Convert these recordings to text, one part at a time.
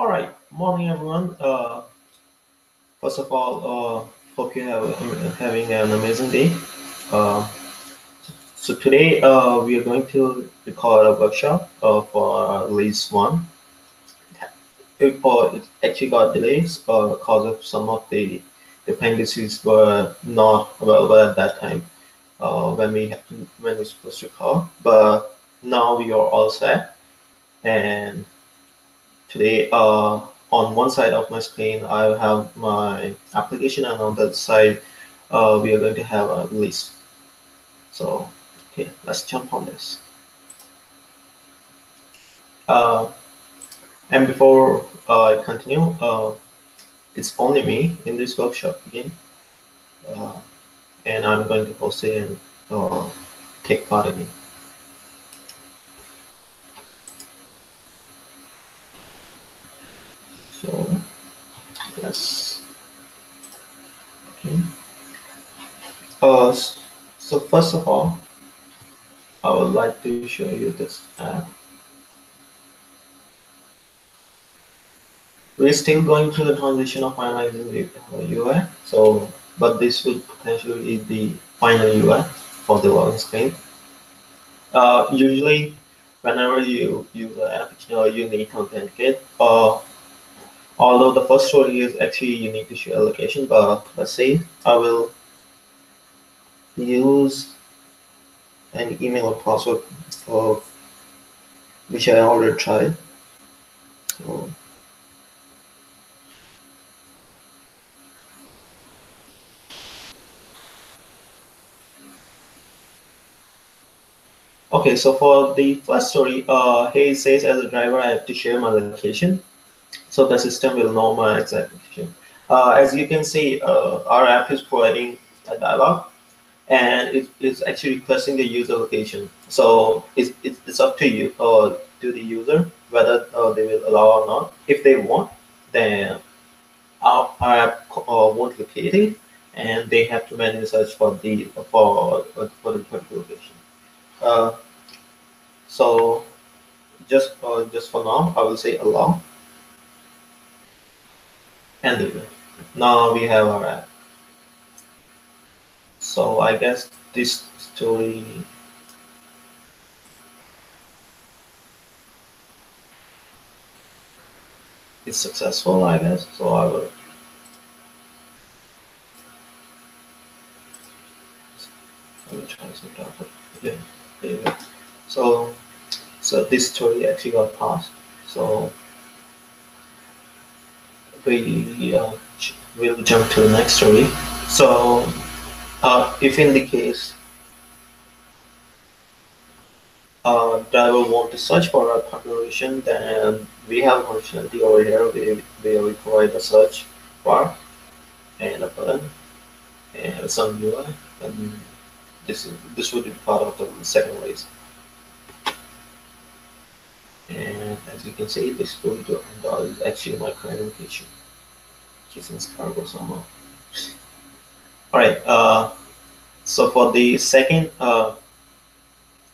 All right, morning everyone. First of all, hope you have having an amazing day. Uh, so today we are going to record a workshop for release one. It actually got delays because of some of the dependencies were not available at that time when we supposed to call. But now we are all set, and today, on one side of my screen, I have my application, and on the other side, we are going to have a list. So, okay, let's jump on this. Uh, and before I continue, it's only me in this workshop again, uh, and I'm going to host it and take part in it. So, yes. Okay. So first of all, I would like to show you this app. We're still going through the transition of finalizing the UI. So, but this would potentially be the final UI for the login screen. Usually, whenever you use an app, you need to authenticate. Although the first story is actually you need to share a location, but let's say I will use an email or password, uh, which I already tried. So, okay, so for the first story, here it says as a driver I have to share my location. So the system will know my exact location. As you can see, our app is providing a dialog, and it is actually requesting the user location. So it's up to you, to the user, whether they will allow or not. If they want, then our app won't locate it, and they have to manually search for the particular location. Uh, so just for now, I will say allow, and leave it. Now we have our app. So I guess this story is successful, I guess. So I will try some topic. Yeah, there you go. So so this story actually got passed. So we'll jump to the next story. So if in the case driver want to search for a population, then we have functionality over here where we provide a search bar and a button and some UI, and this would be part of the second race. And as you can see, this photo is actually my current location. It's in Chicago somewhere. All right. So for the second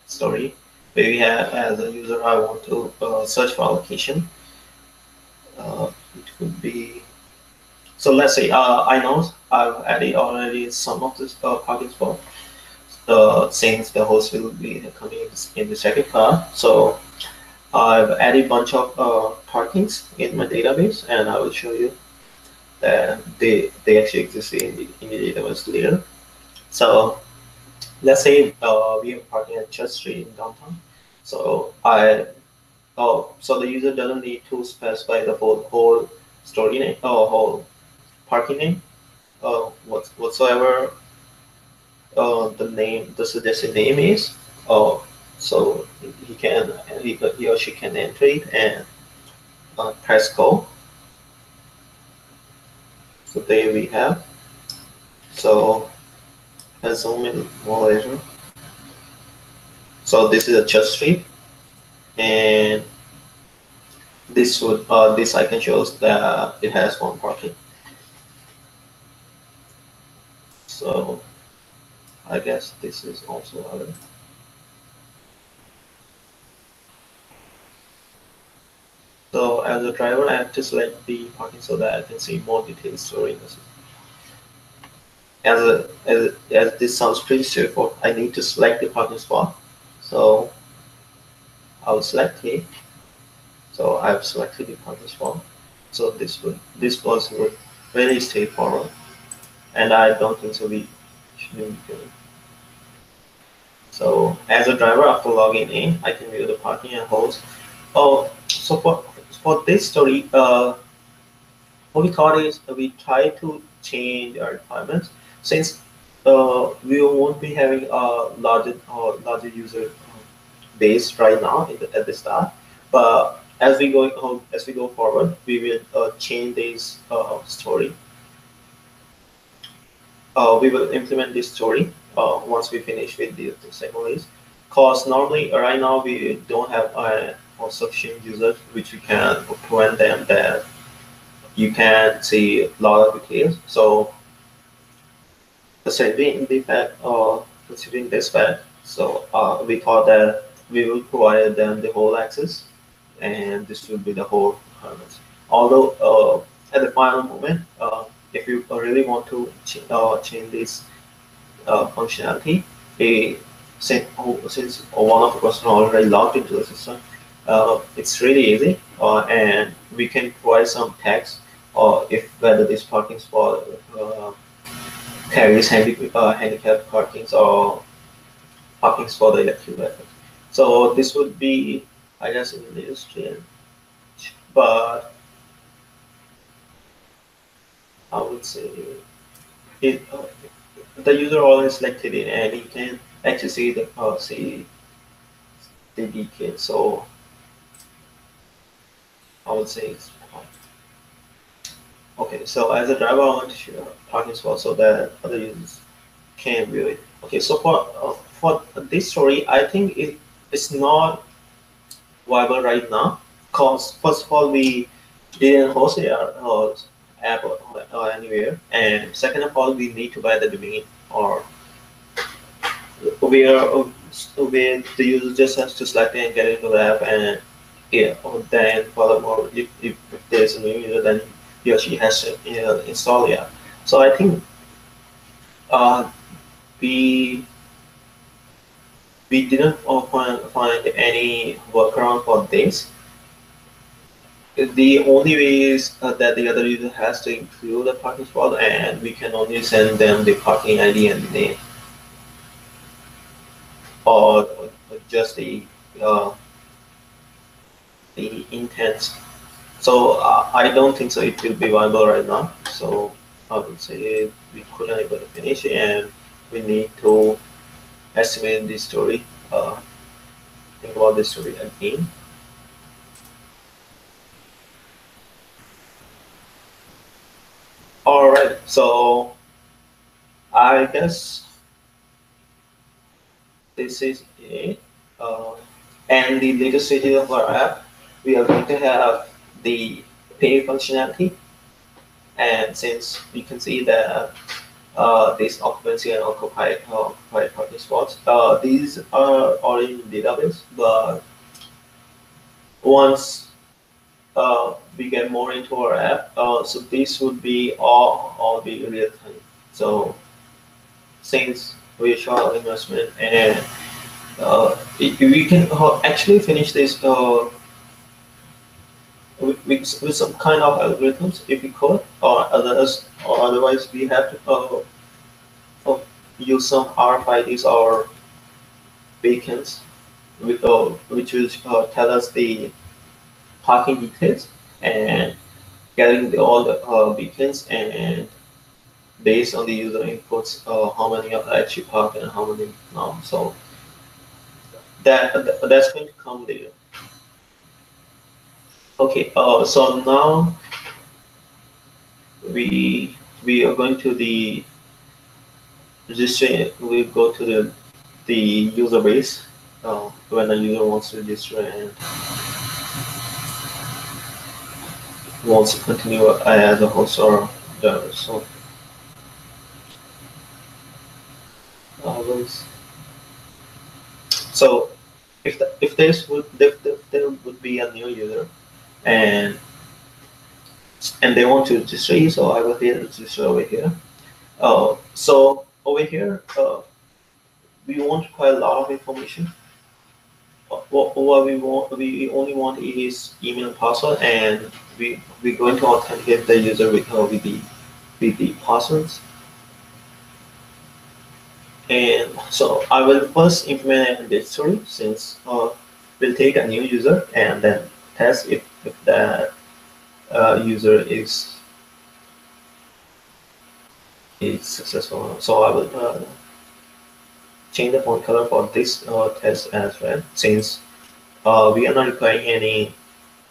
story, where we have as a user, I want to search for a location. It could be. So let's say I know I've added already some of this parking spot. Since the host will be coming in the second car, so I've added a bunch of parkings in my database, and I will show you that they actually exist in the database later. So let's say we are parking at Church Street in downtown. So so the user doesn't need to specify the whole story name or whole parking name, whatsoever the suggested name is. So he or she can enter it and press go. So there we have. So let's zoom in more later. So this is a Church Street, and this icon shows that it has one parking. So I guess this is also other. So as a driver, I have to select the parking so that I can see more detailed story in the system. As this sounds pretty straightforward, I need to select the parking spot. So I'll select it. So I've selected the parking spot. So this was very straightforward, and I don't think so we should be doing. So as a driver, after logging in, I can view the parking and host. Oh, so for this story, what we thought is we try to change our requirements since we won't be having a larger user base right now at the start, but as we go forward, we will change this story. We will implement this story once we finish with the second list. Cause normally right now we don't have sufficient users which we can prevent them that you can see a lot of details. So considering this fact, so we thought that we will provide them the whole access, and this will be the whole requirements. Although at the final moment, if you really want to change this functionality, a, since one of the person already logged into the system, it's really easy, and we can provide some text, or if whether this parking spot carries handicap parkings or parkings for the electric vehicles. So this would be, I guess, in the industry, but I would say it, the user always selected it, and he can actually see the details. So I would say it's okay. So as a driver, I want to share parking spot so that other users can view it. Okay, so for this story, I think it's not viable right now. Cause first of all, we didn't host our app or anywhere, and second of all, we need to buy the domain, or where the user just has to select it and get into the app, and yeah, then furthermore, if there's a new user, then he or she has to install the app. So I think uh, we we didn't find any workaround for this. The only way is that the other user has to include the parking spot, and we can only send them the parking ID and the name, or just uh, the intent. So I don't think so. It will be viable right now. So I would say we couldn't able to finish it, and we need to estimate this story. Think about this story again. All right. So I guess this is it. Uh, and the latest stages of our app, we are going to have the pay functionality. And since we can see that this occupancy and occupied parking spots, these are already in database, but once we get more into our app, so this would be all be real time. So since we show investment, and we can actually finish this with some kind of algorithms if we could, or otherwise we have to uh, use some RFIDs or beacons which will tell us the parking details, and getting all the beacons, and based on the user inputs, how many are actually parked and how many not. So that's going to come later. Okay, so now we are going to the register. We go to the user base when a user wants to register and wants to continue as a host or driver. So always. So if there would be a new user, and they want to register you, so I will hit register over here. So over here, we won't require a lot of information. What we only want is email and password, and we're going to authenticate the user with the passwords. And so I will first implement this story, since we'll take a new user and then test if that user is successful. So I will change the font color for this test as well, since we are not requiring any,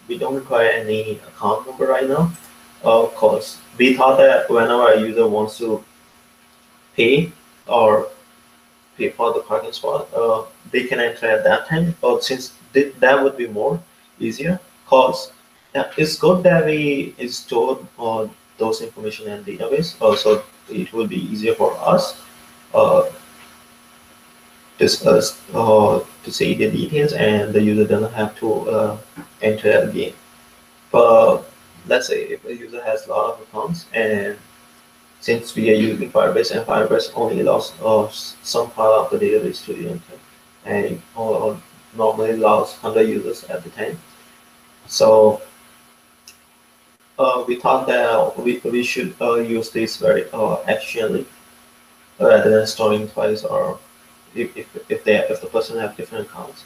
we don't require any account number right now, because we thought that whenever a user wants to pay or pay for the parking spot, they can enter at that time. But since that would be more easier, cause it's good that we store those information in database. Also, it will be easier for us uh, to see the details, and the user doesn't have to enter again. But let's say if a user has a lot of accounts, and since we are using Firebase, and Firebase only allows some part of the database to be entered, and or normally allows 100 users at the time. So we thought that we should use this very efficiently, rather than storing twice, or if the person have different accounts.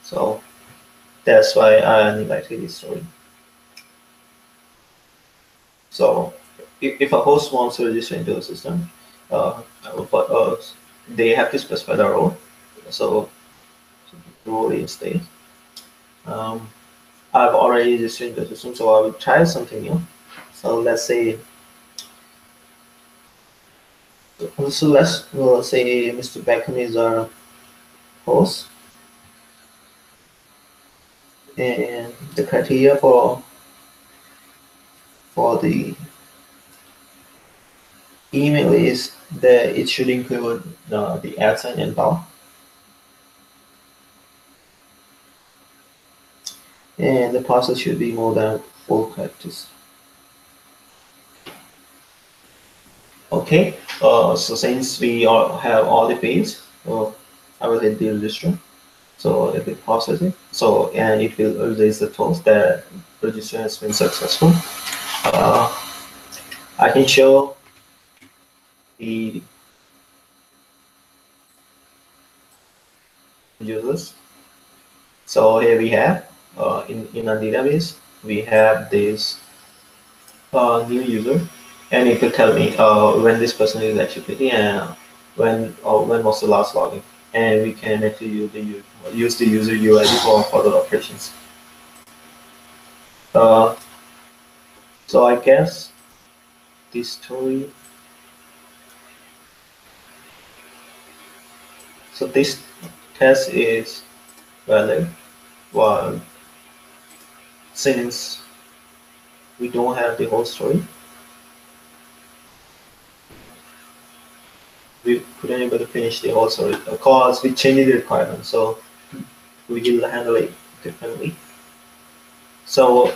So that's why I neglected this story. So if a host wants to register into the system, but they have to specify the role. So the role is this. Um, I've already registered into the system, so I will try something new. So let's say, let's say Mr. Beckham is our host, and the criteria for the email is that it should include the @ and $, and the password should be more than 4 characters. Okay, so since we have all the fields, I will hit the register. So it will process it. So, and it will release the toast that register has been successful. I can show the users. So here we have in a database, we have this new user, and it will tell me when this person is actually and when was the last login, and we can actually use the user UID for further operations. So I guess this story. So this test is valid, well, since we don't have the whole story, we couldn't able to finish the whole story because we changed the requirement, so we will handle it differently. So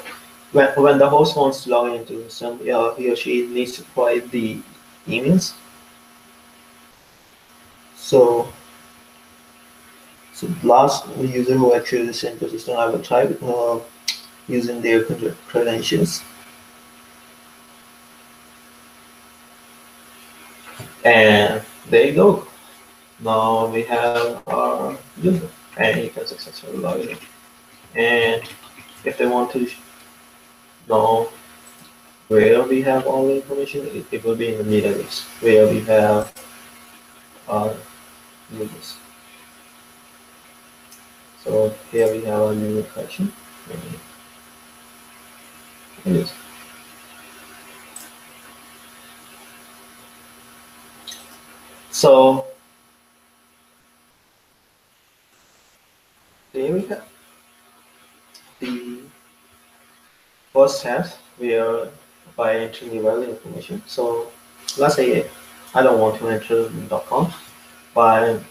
when the host wants to log into some, he or she needs to provide the emails. So the last user who actually sent the system, I will try using their credentials. And there you go. Now we have our user, and you can successfully log in. And if they want to know where we have all the information, it will be in the database where we have our users. So here we have our user collection. So here we have the first step where by entering the valid information. So let's say I don't want to enter .com, but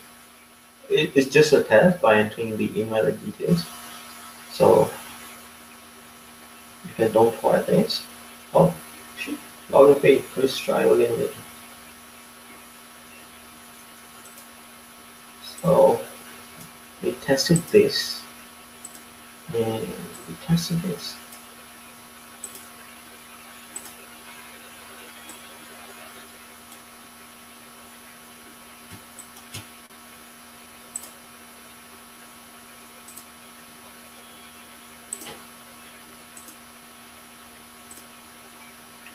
it's just a test by entering the email details. So If I don't provide this, oh, shoot, login page. Let's try again later. So we tested this, and we tested this.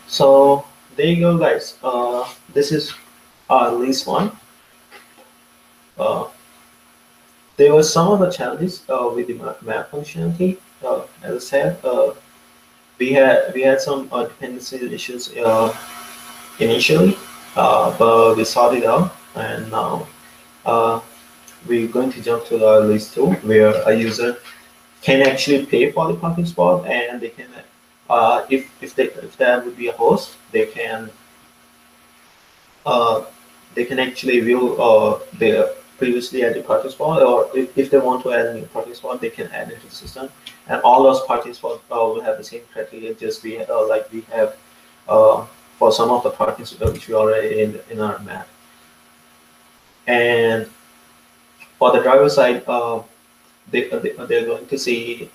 So there you go, guys. This is list one. Uh, there were some of the challenges with the map functionality. As I said, we had some dependency issues initially, but we sorted it out, and now uh, we're going to jump to the list two, where a user can actually pay for the parking spot, and they can, if that would be a host, uh, they can actually view their previously added parking spot, or if they want to add a new parking spot, they can add it to the system, and all those parking spots will have the same criteria, just like we have for some of the parking spots which we already in our map. And for the driver side, they're going to see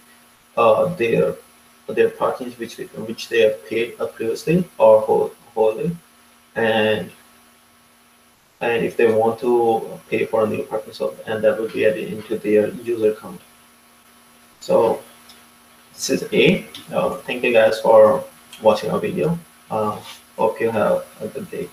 uh, their their parkings which they have paid previously or wholly, and if they want to pay for a new parking spot, and that will be added into their user account. So this is A. Thank you guys for watching our video. Hope you have a good day.